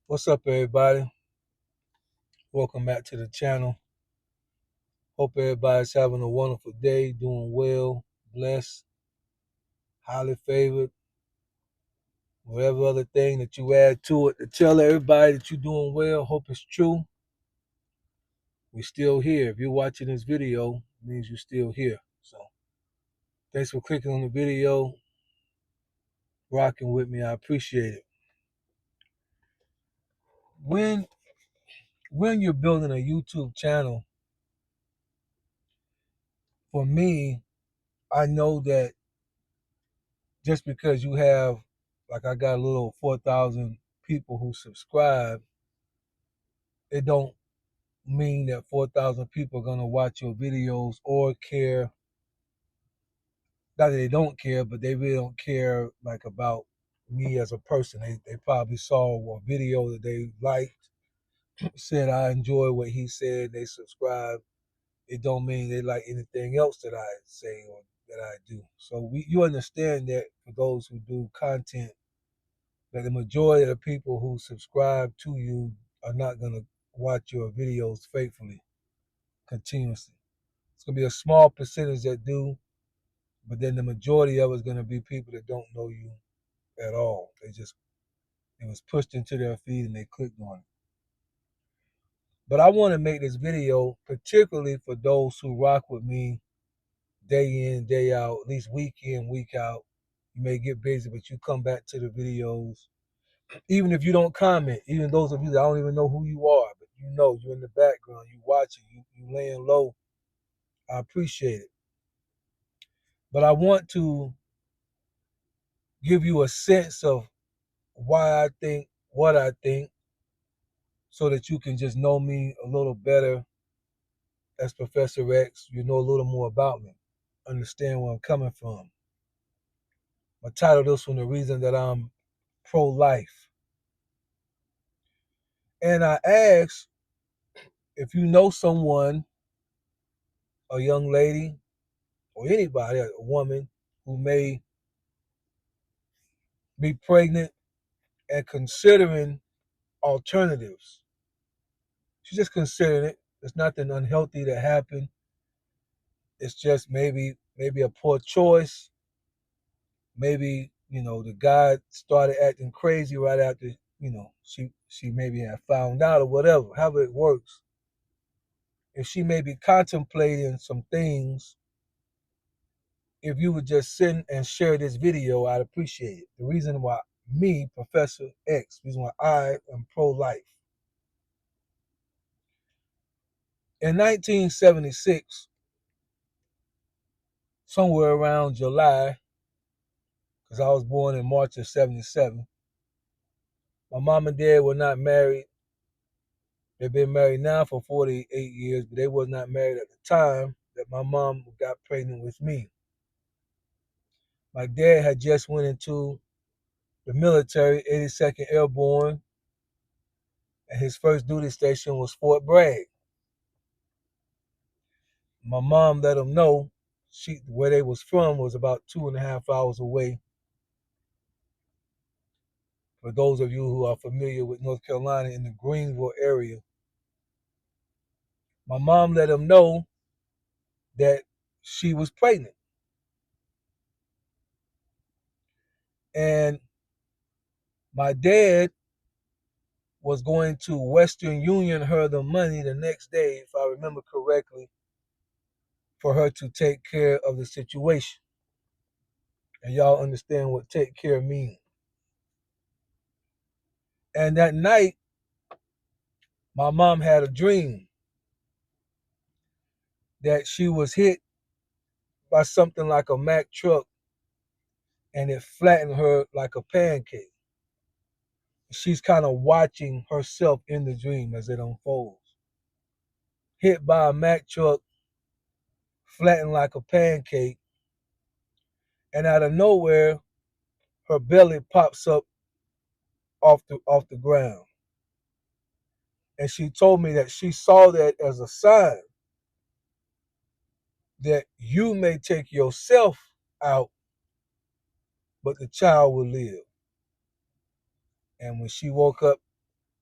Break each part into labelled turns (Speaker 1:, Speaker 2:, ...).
Speaker 1: What's up, everybody? Welcome back to the channel. Hope everybody's having a wonderful day, doing well, blessed, highly favored, whatever other thing that you add to it to tell everybody that you're doing well. Hope it's true. We're still here. If you're watching this video, it means you're still here. So thanks for clicking on the video, rocking with me. I appreciate it. When when you're building a YouTube channel, for me, I know that just because you have, like, I got a little 4,000 people who subscribe, it don't mean that 4,000 people are going to watch your videos or care. Not that they don't care, but they really don't care, like, about me as a person. They probably saw a video that they liked, said I enjoy what he said, they subscribe. It don't mean they like anything else that I say or that I do. So you understand that for those who do content, that the majority of the people who subscribe to you are not going to watch your videos faithfully, continuously. It's going to be a small percentage that do, but then the majority of it is going to be people that don't know you at all. It was pushed into their feed and they clicked on it. But I want to make this video particularly for those who rock with me day in, day out, at least week in, week out. You may get busy, but you come back to the videos. Even if you don't comment, even those of you that I don't even know who you are, but you know you're in the background, you watching, you laying low, I appreciate it. But I want to give you a sense of why I think what I think, so that you can just know me a little better as Professor X. You know a little more about me, understand where I'm coming from. I titled this one The Reason That I'm Pro-Life. And I asked if you know someone, a young lady, or anybody, a woman, who may be pregnant and considering alternatives. She's just considering it. There's nothing unhealthy that happened. It's just maybe a poor choice. Maybe, the guy started acting crazy right after, she maybe had found out, or whatever, however it works. If she may be contemplating some things, if you would just send and share this video, I'd appreciate it. The reason why me, Professor X, the reason why I am pro-life. In 1976, somewhere around July, because I was born in March of 77, my mom and dad were not married. They've been married now for 48 years, but they was not married at the time that my mom got pregnant with me. My dad had just went into the military, 82nd Airborne, and his first duty station was Fort Bragg. My mom let him know where they was from was about 2.5 hours away. For those of you who are familiar with North Carolina, in the Greenville area, my mom let him know that she was pregnant. And my dad was going to Western Union her the money the next day, if I remember correctly, for her to take care of the situation. And y'all understand what take care means. And that night, my mom had a dream that she was hit by something like a Mack truck, and it flattened her like a pancake. She's kind of watching herself in the dream as it unfolds. Hit by a Mack truck, flattened like a pancake, and out of nowhere, her belly pops up off the ground. And she told me that she saw that as a sign that you may take yourself out, but the child will live. And when she woke up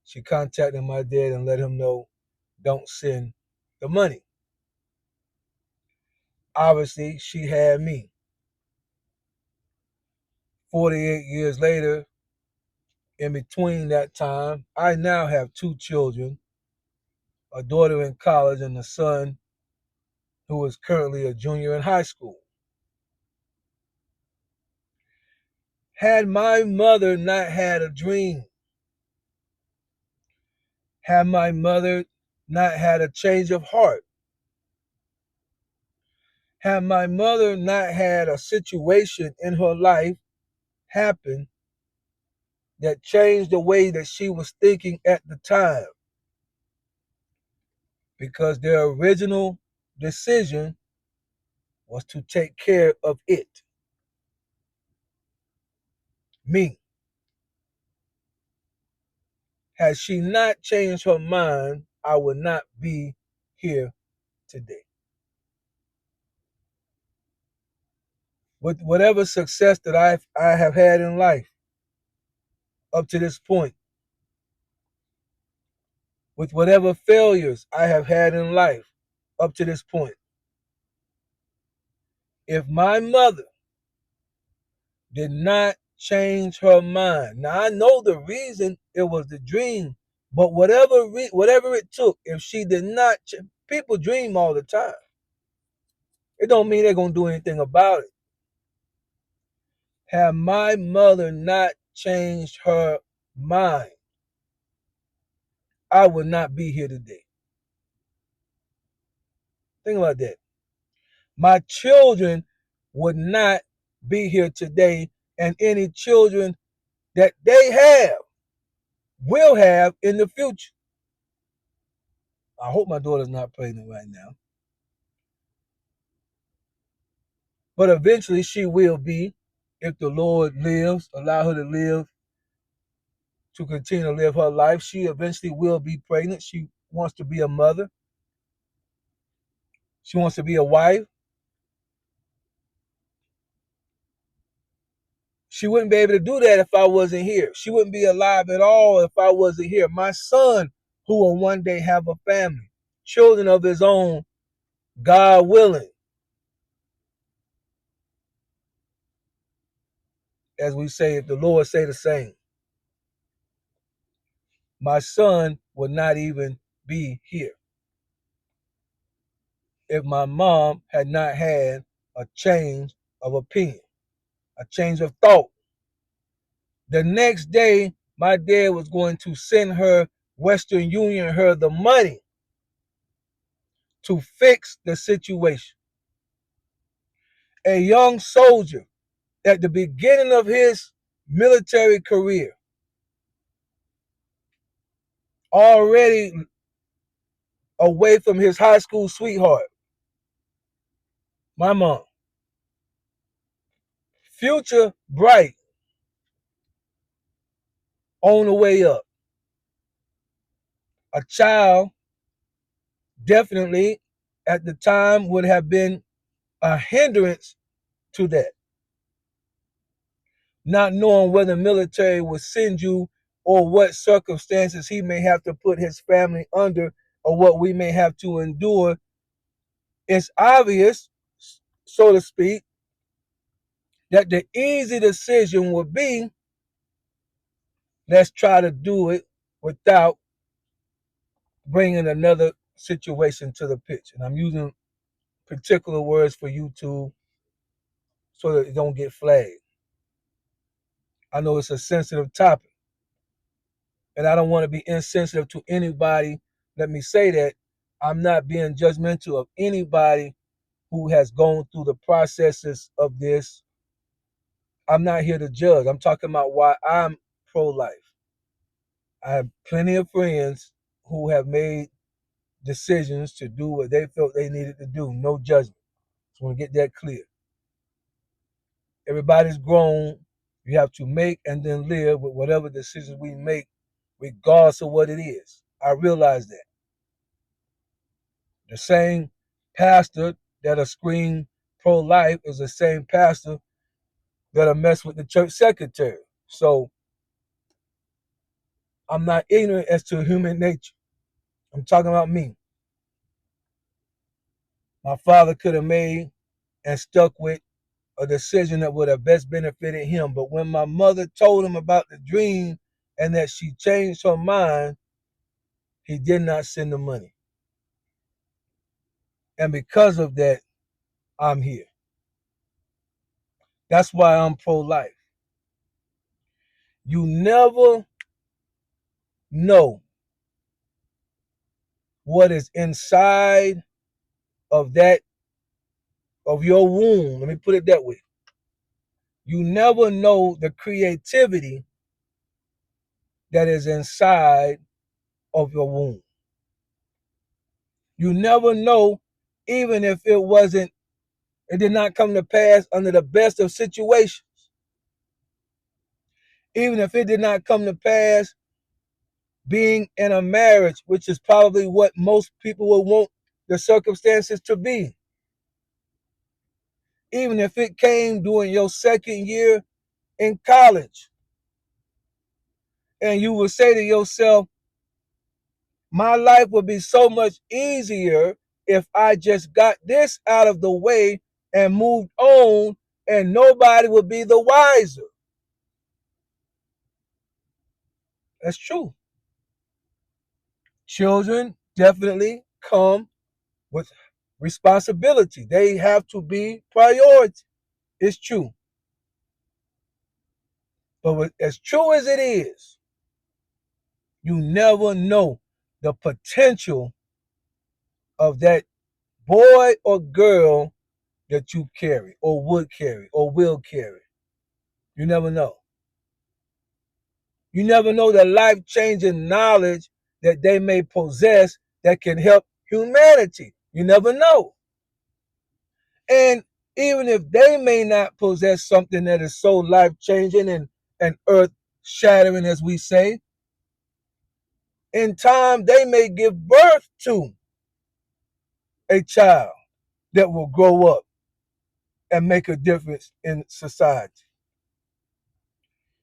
Speaker 1: she contacted my dad and let him know, don't send the money. Obviously, she had me. 48 years later, in between that time, I now have 2 children, a daughter in college and a son who is currently a junior in high school. Had my mother not had a dream, had my mother not had a change of heart, had my mother not had a situation in her life happen that changed the way that she was thinking at the time, because their original decision was to take care of it, me. Had she not changed her mind, I would not be here today. With whatever success that I have had in life up to this point, with whatever failures I have had in life up to this point, if my mother did not change her mind, now I know the reason, it was the dream, but whatever it took, if she did not, people dream all the time. It don't mean they're gonna do anything about it. Had my mother not changed her mind, I would not be here today. Think about that. My children would not be here today, and any children that they have will have in the future. I hope my daughter's not pregnant right now, but eventually she will be, if the Lord lives, allow her to live, to continue to live her life. She eventually will be pregnant. She wants to be a mother. She wants to be a wife. She wouldn't be able to do that if I wasn't here. She wouldn't be alive at all if I wasn't here. My son, who will one day have a family, children of his own, God willing, as we say, if the Lord say the same, my son would not even be here if my mom had not had a change of opinion, a change of thought. The next day, my dad was going to send her, Western Union her, the money to fix the situation. A young soldier at the beginning of his military career, already away from his high school sweetheart, my mom. Future bright, on the way up. A child definitely at the time would have been a hindrance to that. Not knowing whether the military would send you, or what circumstances he may have to put his family under, or what we may have to endure. It's obvious, so to speak, that the easy decision would be, let's try to do it without bringing another situation to the pitch. And I'm using particular words for YouTube so that it don't get flagged. I know it's a sensitive topic, and I don't want to be insensitive to anybody. Let me say that I'm not being judgmental of anybody who has gone through the processes of this. I'm not here to judge. I'm talking about why I'm pro-life. I have plenty of friends who have made decisions to do what they felt they needed to do. No judgment. Just want to get that clear. Everybody's grown. You have to make and then live with whatever decisions we make, regardless of what it is. I realize that. The same pastor that'll scream pro-life is the same pastor that'll mess with the church secretary. So I'm not ignorant as to human nature. I'm talking about me. My father could have made and stuck with a decision that would have best benefited him. But when my mother told him about the dream and that she changed her mind, he did not send the money. And because of that, I'm here. That's why I'm pro-life. You never know what is inside of that of your womb. Let me put it that way. You never know the creativity that is inside of your womb. You never know, even if it did not come to pass under the best of situations. Even if it did not come to pass being in a marriage, which is probably what most people would want the circumstances to be. Even if it came during your second year in college, and you would say to yourself, my life would be so much easier if I just got this out of the way and moved on, and nobody would be the wiser. That's true. Children definitely come with responsibility. They have to be priority. It's true. But as true as it is, you never know the potential of that boy or girl that you carry or would carry or will carry. You never know. You never know the life-changing knowledge that they may possess that can help humanity. You never know. And even if they may not possess something that is so life-changing and earth-shattering, as we say, in time they may give birth to a child that will grow up and make a difference in society.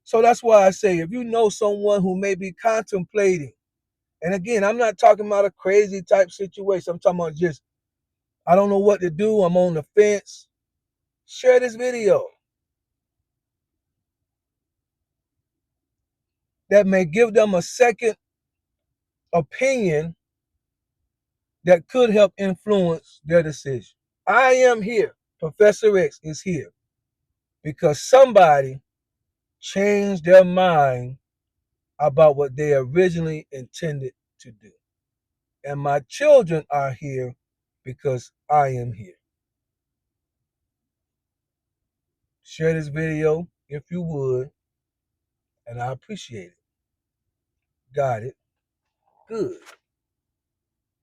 Speaker 1: So that's why I say, if you know someone who may be contemplating, and again, I'm not talking about a crazy type situation. I'm talking about just, I don't know what to do. I'm on the fence. Share this video. That may give them a second opinion that could help influence their decision. I am here. Professor X is here because somebody changed their mind about what they originally intended to do. And my children are here because I am here. Share this video if you would, and I appreciate it. Got it. Good.